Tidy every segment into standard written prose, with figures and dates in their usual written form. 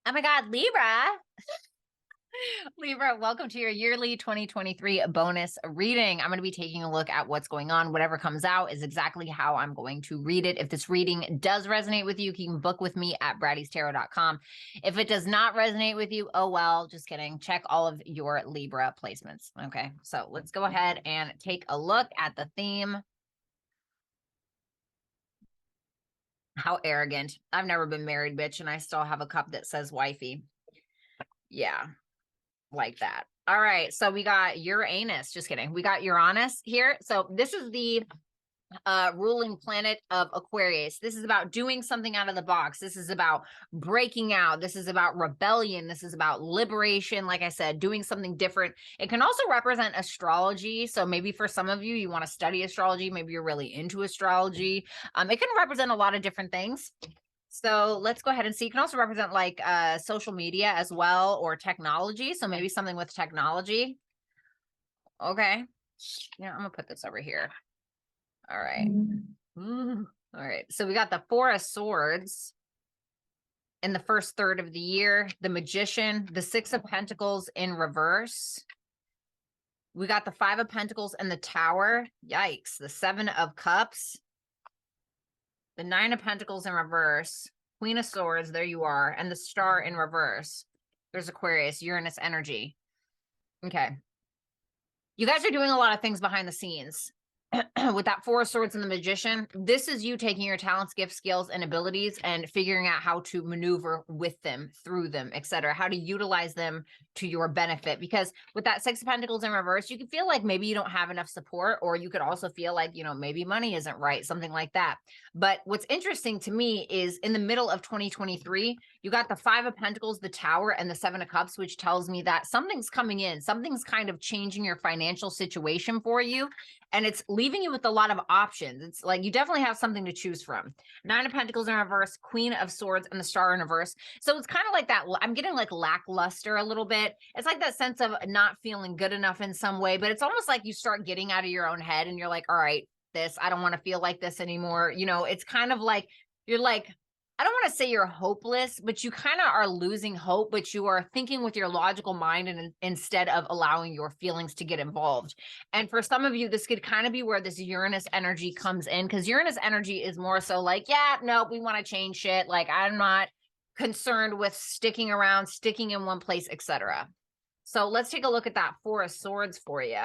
Oh my God, Libra. Libra, welcome to your yearly 2023 bonus reading. I'm going to be taking a look at what's going on. Whatever comes out is exactly how I'm going to read it. If this reading does resonate with you, you can book with me at brattystarot.com. If it does not resonate with you, oh well, just kidding. Check all of your Libra placements. Okay, so let's go ahead and take a look at the theme. How arrogant. I've never been married, bitch, and I still have a cup that says wifey. Yeah. Like that. All right. So we got Uranus. Just kidding. We got Uranus here. So this is the ruling planet of Aquarius. This is about doing something out of the box. This is about breaking out. This is about rebellion. This is about liberation. Like I said, doing something different. It can also represent astrology. So maybe for some of you, you want to study astrology. Maybe you're really into astrology. It can represent a lot of different things. So let's go ahead and see. It can also represent like social media as well, or technology. So maybe something with technology. Okay. Yeah, I'm gonna put this over here. All right. All right. So we got the Four of Swords in the first third of the year, the Magician, the Six of Pentacles in reverse. We got the Five of Pentacles and the Tower. Yikes. The Seven of Cups. The Nine of Pentacles in reverse, Queen of Swords, there you are, and the Star in reverse. There's Aquarius, Uranus energy. Okay. You guys are doing a lot of things behind the scenes. With that Four of Swords and the Magician, this is you taking your talents, gifts, skills, and abilities and figuring out how to maneuver with them, through them, etc. How to utilize them to your benefit. Because with that Six of Pentacles in reverse, you can feel like maybe you don't have enough support, or you could also feel like, you know, maybe money isn't right, something like that. But what's interesting to me is in the middle of 2023, you got the Five of Pentacles, the Tower, and the Seven of Cups, which tells me that something's coming in, something's kind of changing your financial situation for you. And it's leaving you with a lot of options. It's like you definitely have something to choose from. Nine of Pentacles in reverse, Queen of Swords, and the Star in reverse. So it's kind of like that. I'm getting like lackluster a little bit. It's like that sense of not feeling good enough in some way, but it's almost like you start getting out of your own head and you're like, all right, I don't want to feel like this anymore. You know, it's kind of like, you're like, I don't want to say you're hopeless, but you kind of are losing hope, but you are thinking with your logical mind and instead of allowing your feelings to get involved. And for some of you, this could kind of be where this Uranus energy comes in, because Uranus energy is more so like, yeah, no, we want to change shit. Like, I'm not concerned with sticking around, sticking in one place, etc. So let's take a look at that Four of Swords for you.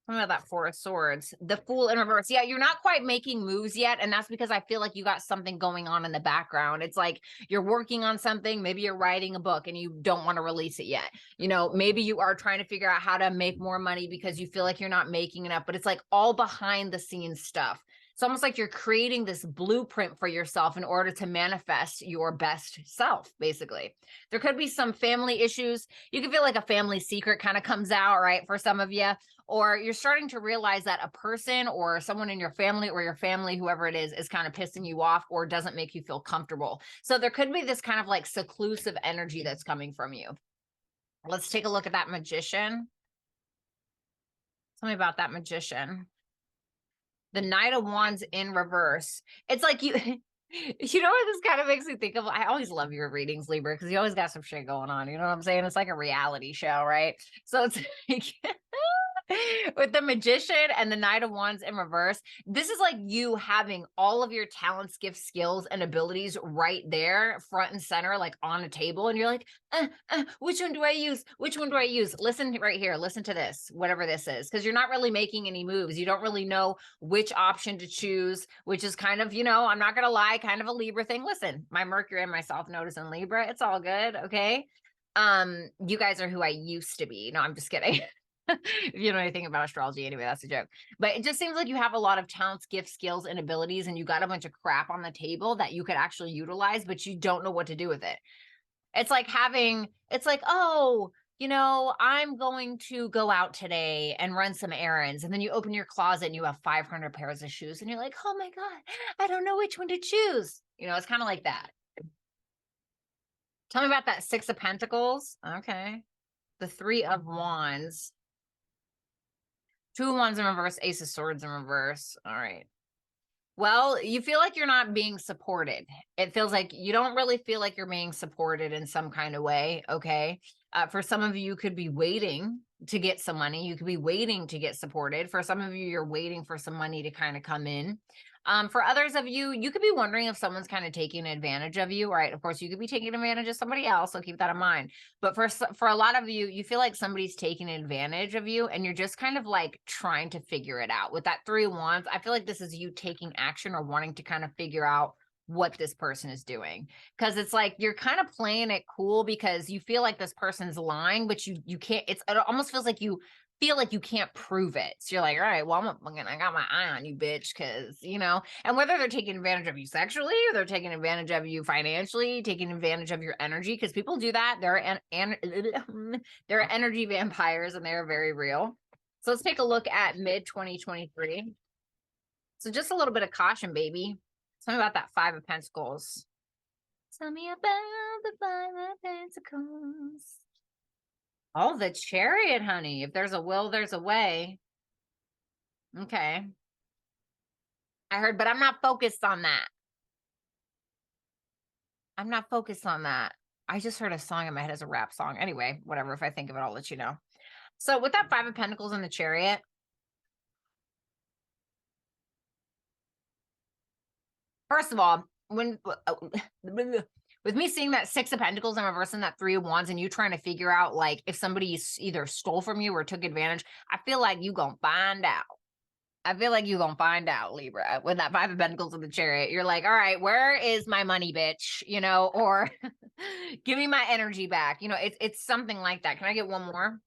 About that Four of Swords, the Fool in reverse. Yeah, you're not quite making moves yet, and that's because I feel like you got something going on in the background. It's like you're working on something. Maybe you're writing a book and you don't want to release it yet. You know, maybe you are trying to figure out how to make more money because you feel like you're not making enough, but it's like all behind the scenes stuff. It's almost like you're creating this blueprint for yourself in order to manifest your best self, basically. There could be some family issues. You can feel like a family secret kind of comes out, right, for some of you. Or you're starting to realize that a person or someone in your family or your family, whoever it is kind of pissing you off or doesn't make you feel comfortable. So there could be this kind of like seclusive energy that's coming from you. Let's take a look at that Magician. Tell me about that Magician. The Knight of Wands in reverse. It's like you, you know what this kind of makes me think of? I always love your readings, Libra, because you always got some shit going on. You know what I'm saying? It's like a reality show, right? So it's like with the Magician and the Knight of Wands in reverse, this is like you having all of your talents, gifts, skills, and abilities right there, front and center, like on a table. And you're like, which one do I use? Which one do I use? Listen right here. Listen to this, whatever this is, because you're not really making any moves. You don't really know which option to choose, which is kind of, you know, I'm not going to lie, kind of a Libra thing. Listen, my Mercury and my South Node is in Libra. It's all good. Okay. You guys are who I used to be. No, I'm just kidding. If you know anything about astrology, anyway, that's a joke. But it just seems like you have a lot of talents, gifts, skills, and abilities, and you got a bunch of crap on the table that you could actually utilize, but you don't know what to do with it. It's like oh, you know, I'm going to go out today and run some errands. And then you open your closet and you have 500 pairs of shoes and you're like, oh my God, I don't know which one to choose. You know, it's kind of like that. Tell me about that Six of Pentacles. Okay. The Three of Wands. Two of Wands in reverse, Ace of Swords in reverse. All right. Well, you feel like you're not being supported. It feels like you don't really feel like you're being supported in some kind of way. Okay. For some of you, you could be waiting to get some money. You could be waiting to get supported. For some of you, you're waiting for some money to kind of come in. For others of you, you could be wondering if someone's kind of taking advantage of you, right? Of course, you could be taking advantage of somebody else, so keep that in mind. But for a lot of you, you feel like somebody's taking advantage of you, and you're just kind of like trying to figure it out. With that 3 of Wands, I feel like this is you taking action or wanting to kind of figure out what this person is doing, because it's like you're kind of playing it cool because you feel like this person's lying, but you can't. It almost feels like you feel like you can't prove it. So you're like, all right, well, I got my eye on you, bitch, because, and whether they're taking advantage of you sexually or they're taking advantage of you financially, taking advantage of your energy, because people do that. They're energy vampires and they're very real. So let's take a look at mid 2023. So just a little bit of caution, baby. Tell me about that 5 of Pentacles. Tell me about the 5 of Pentacles. Oh, the Chariot, honey. If there's a will, there's a way. Okay. I heard, but I'm not focused on that. I'm not focused on that. I just heard a song in my head as a rap song. Anyway, whatever. If I think of it, I'll let you know. So with that 5 of Pentacles and the Chariot, first of all, when with me seeing that 6 of Pentacles in reverse and that 3 of Wands and you trying to figure out like if somebody either stole from you or took advantage, I feel like you gonna find out. I feel like you're going to find out, Libra, with that 5 of Pentacles and the Chariot. You're like, all right, where is my money, bitch? Or give me my energy back. It's something like that. Can I get one more?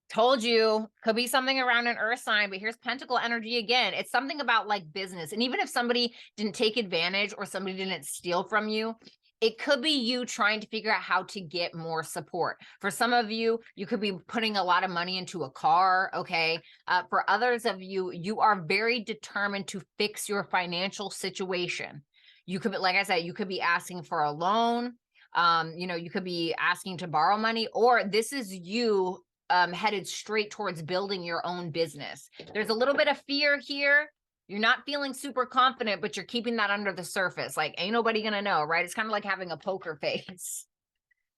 Told you, could be something around an earth sign, but here's pentacle energy again. It's something about like business. And even if somebody didn't take advantage or somebody didn't steal from you, it could be you trying to figure out how to get more support. For some of you, you could be putting a lot of money into a car. Okay. For others of you, you are very determined to fix your financial situation. You could be, like I said, you could be asking for a loan. You could be asking to borrow money, or this is you headed straight towards building your own business. There's a little bit of fear here. You're not feeling super confident, but you're keeping that under the surface. Like, ain't nobody gonna know, right? It's kind of like having a poker face.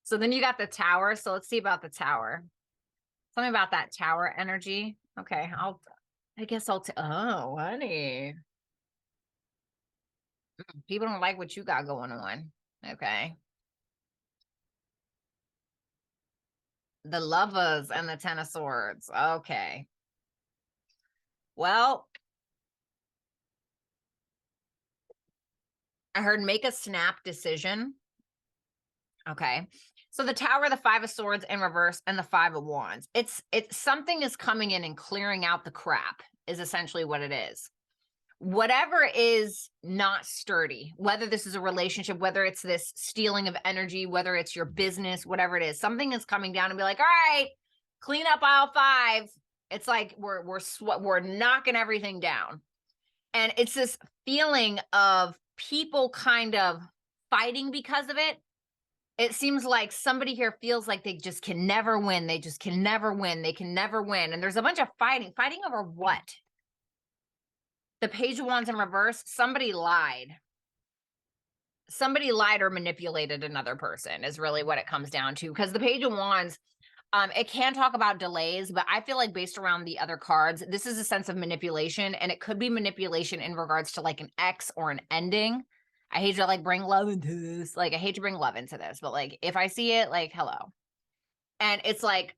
So then you got the Tower. So let's see about the Tower. Tell me about that Tower energy. Okay, I guess oh, honey. People don't like what you got going on. Okay. The Lovers and the 10 of Swords. Okay. Well, I heard make a snap decision. Okay. So the Tower, the 5 of Swords in reverse, and the 5 of Wands. It's something is coming in and clearing out the crap is essentially what it is. Whatever is not sturdy, whether this is a relationship, whether it's this stealing of energy, whether it's your business, whatever it is, something is coming down and be like, all right, clean up aisle 5. It's like we're knocking everything down. And it's this feeling of people kind of fighting because of it. It seems like somebody here feels like they just can never win. They just can never win. They can never win. And there's a bunch of fighting over what? The Page of Wands in reverse, somebody lied. Somebody lied or manipulated another person is really what it comes down to. Because the Page of Wands, it can talk about delays, but I feel like based around the other cards, this is a sense of manipulation, and it could be manipulation in regards to like an ex or an ending. I hate to like bring love into this. Like, I hate to bring love into this, but like if I see it, like, hello. And it's like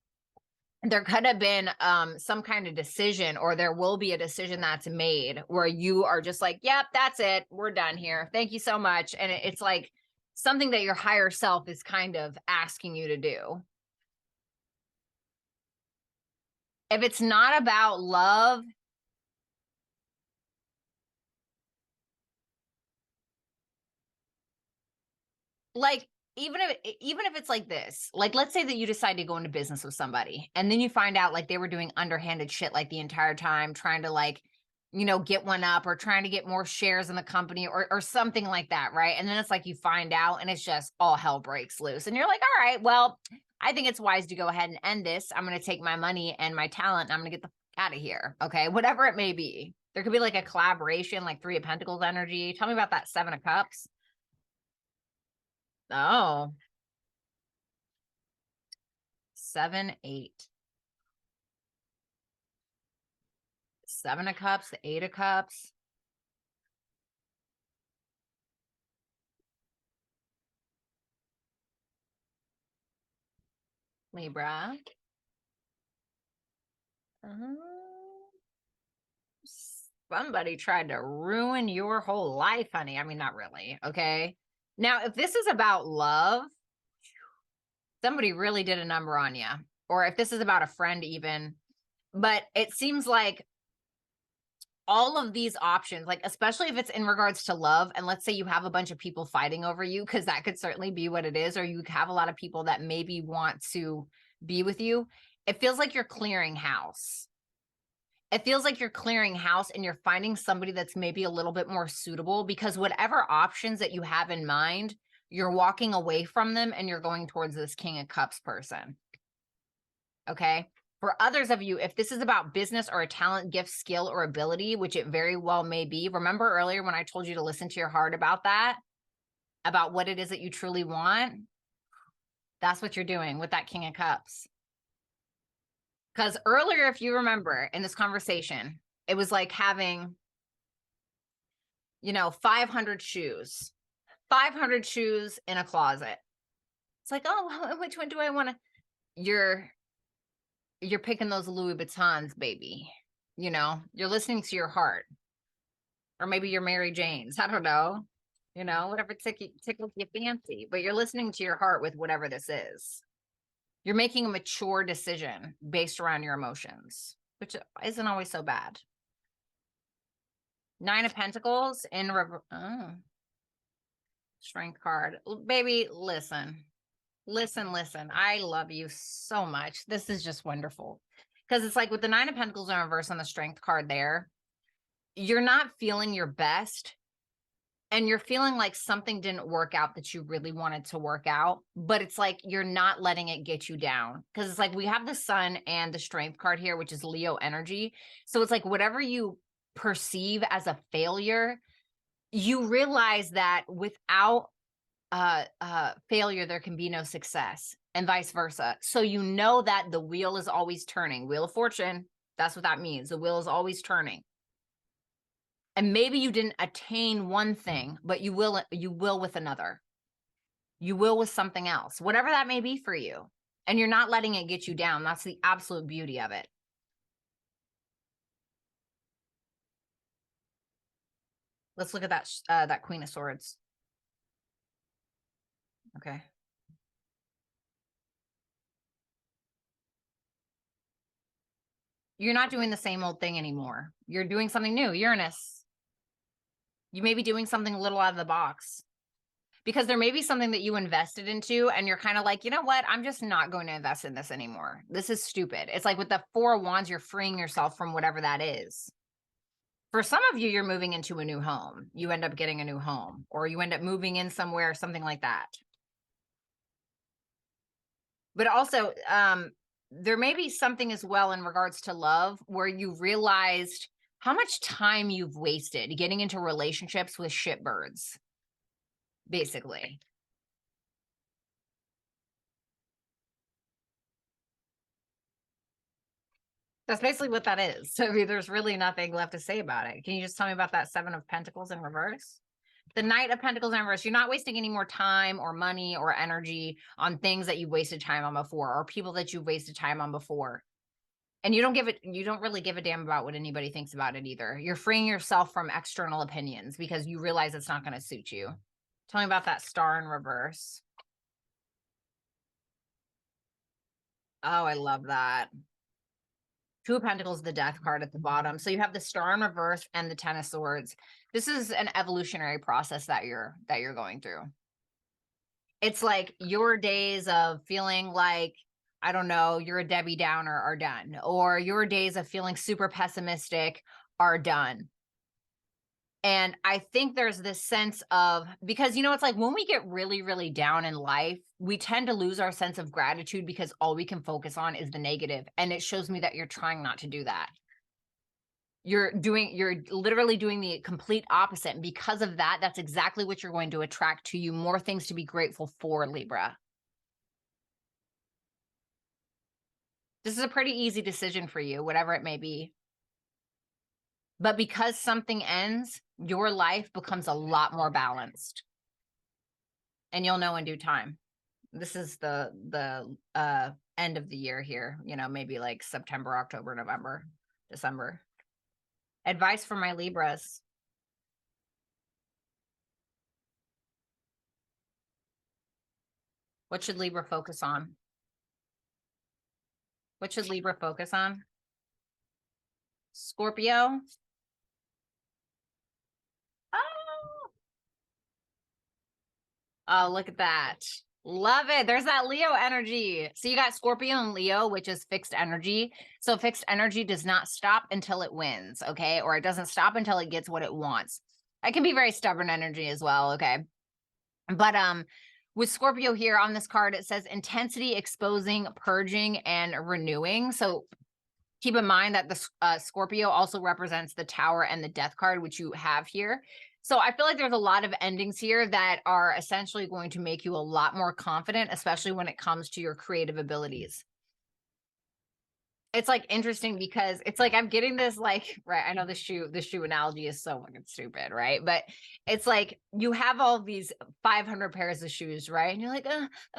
there could have been some kind of decision, or there will be a decision that's made where you are just like, yep, that's it. We're done here. Thank you so much. And it's like something that your higher self is kind of asking you to do. If it's not about love, like even if it's like this, like let's say that you decide to go into business with somebody and then you find out like they were doing underhanded shit like the entire time, trying to like, get one up or trying to get more shares in the company or something like that, right? And then it's like you find out and it's just all hell breaks loose and you're like, all right, well, I think it's wise to go ahead and end this. I'm going to take my money and my talent and I'm going to get the fuck out of here. Okay, whatever it may be. There could be like a collaboration, like Three of Pentacles energy. Tell me about that Seven of Cups. Oh, 7, 8. Seven of Cups, the Eight of Cups. Libra. Somebody tried to ruin your whole life, honey. I mean, not really. Okay. Now, if this is about love, somebody really did a number on you. Or if this is about a friend, even. But it seems like all of these options, like especially if it's in regards to love, and let's say you have a bunch of people fighting over you, because that could certainly be what it is, or you have a lot of people that maybe want to be with you. It feels like you're clearing house. It feels like you're clearing house and you're finding somebody that's maybe a little bit more suitable, because whatever options that you have in mind, you're walking away from them and you're going towards this King of Cups person. Okay. For others of you, if this is about business or a talent, gift, skill, or ability, which it very well may be, remember earlier when I told you to listen to your heart about that, about what it is that you truly want? That's what you're doing with that King of Cups. Because earlier, if you remember in this conversation, it was like having, 500 shoes, 500 shoes in a closet. It's like, oh, which one do I want to? You're picking those Louis Vuittons, baby. You're listening to your heart. Or maybe you're Mary Jane's. I don't know. Whatever tickles you fancy. But you're listening to your heart with whatever this is. You're making a mature decision based around your emotions, which isn't always so bad. Nine of Pentacles in Strength card. Baby, listen. Listen. I love you so much. This is just wonderful. Because it's like with the Nine of Pentacles in reverse on the Strength card there, you're not feeling your best. And you're feeling like something didn't work out that you really wanted to work out. But it's like you're not letting it get you down. Because it's like we have the Sun and the Strength card here, which is Leo energy. So it's like whatever you perceive as a failure, you realize that without failure, there can be no success, and vice versa. So you know that the wheel is always turning. Wheel of Fortune, that's what that means. The wheel is always turning. And maybe you didn't attain one thing, but you will with another. You will with something else, whatever that may be for you. And you're not letting it get you down. That's the absolute beauty of it. Let's look at that Queen of Swords. Okay. You're not doing the same old thing anymore. You're doing something new. Uranus. You may be doing something a little out of the box, because there may be something that you invested into and you're kind of like, you know what? I'm just not going to invest in this anymore. This is stupid. It's like with the Four of Wands, you're freeing yourself from whatever that is. For some of you, you're moving into a new home. You end up getting a new home, or you end up moving in somewhere, something like that. But also, there may be something as well in regards to love where you realized how much time you've wasted getting into relationships with shitbirds, basically. That's basically what that is. So there's really nothing left to say about it. Can you just tell me about that Seven of Pentacles in reverse? The Knight of Pentacles in reverse. You're not wasting any more time or money or energy on things that you wasted time on before, or people that you've wasted time on before. And you don't really give a damn about what anybody thinks about it either. You're freeing yourself from external opinions because you realize it's not going to suit you. Tell me about that Star in reverse. Oh, I love that. Two of Pentacles, the Death card at the bottom. So you have the Star in reverse and the Ten of Swords. This is an evolutionary process that you're going through. It's like your days of feeling like, I don't know, you're a Debbie Downer are done, or your days of feeling super pessimistic are done. And I think there's this sense of, because, it's like when we get really, really down in life, we tend to lose our sense of gratitude because all we can focus on is the negative. And it shows me that you're trying not to do that. You're literally doing the complete opposite. And because of that, that's exactly what you're going to attract to you. More things to be grateful for, Libra. This is a pretty easy decision for you, whatever it may be. But because something ends, your life becomes a lot more balanced. And you'll know in due time. This is the end of the year here, you know, maybe like September, October, November, December. Advice for my Libras. What should Libra focus on? What should Libra focus on? Scorpio. Oh, look at that. Love it. There's that Leo energy. So you got Scorpio and Leo, which is fixed energy. So fixed energy does not stop until it wins, okay? Or it doesn't stop until it gets what it wants. It can be very stubborn energy as well, okay? But with Scorpio here on this card, it says intensity, exposing, purging, and renewing. So keep in mind that the Scorpio also represents the Tower and the Death card, which you have here. So I feel like there's a lot of endings here that are essentially going to make you a lot more confident, especially when it comes to your creative abilities. It's like interesting because it's like I'm getting this like, right, I know the shoe analogy is so fucking stupid, right? But it's like you have all these 500 pairs of shoes, right? And you're like,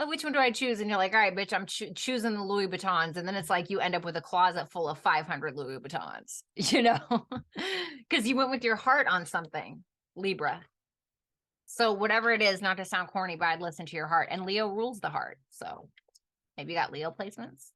which one do I choose? And you're like, all right, bitch, I'm choosing the Louis Vuittons. And then it's like you end up with a closet full of 500 Louis Vuittons, you know, because you went with your heart on something, Libra. So whatever it is, not to sound corny, but I'd listen to your heart. And Leo rules the heart. So maybe you got Leo placements.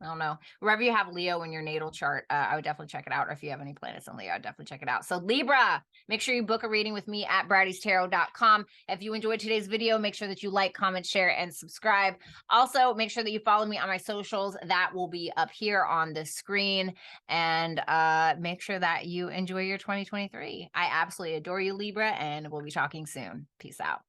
I don't know. Wherever you have Leo in your natal chart, I would definitely check it out. Or if you have any planets in Leo, I'd definitely check it out. So Libra, make sure you book a reading with me at brattystarot.com. If you enjoyed today's video, make sure that you like, comment, share, and subscribe. Also, make sure that you follow me on my socials. That will be up here on the screen. And make sure that you enjoy your 2023. I absolutely adore you, Libra, and we'll be talking soon. Peace out.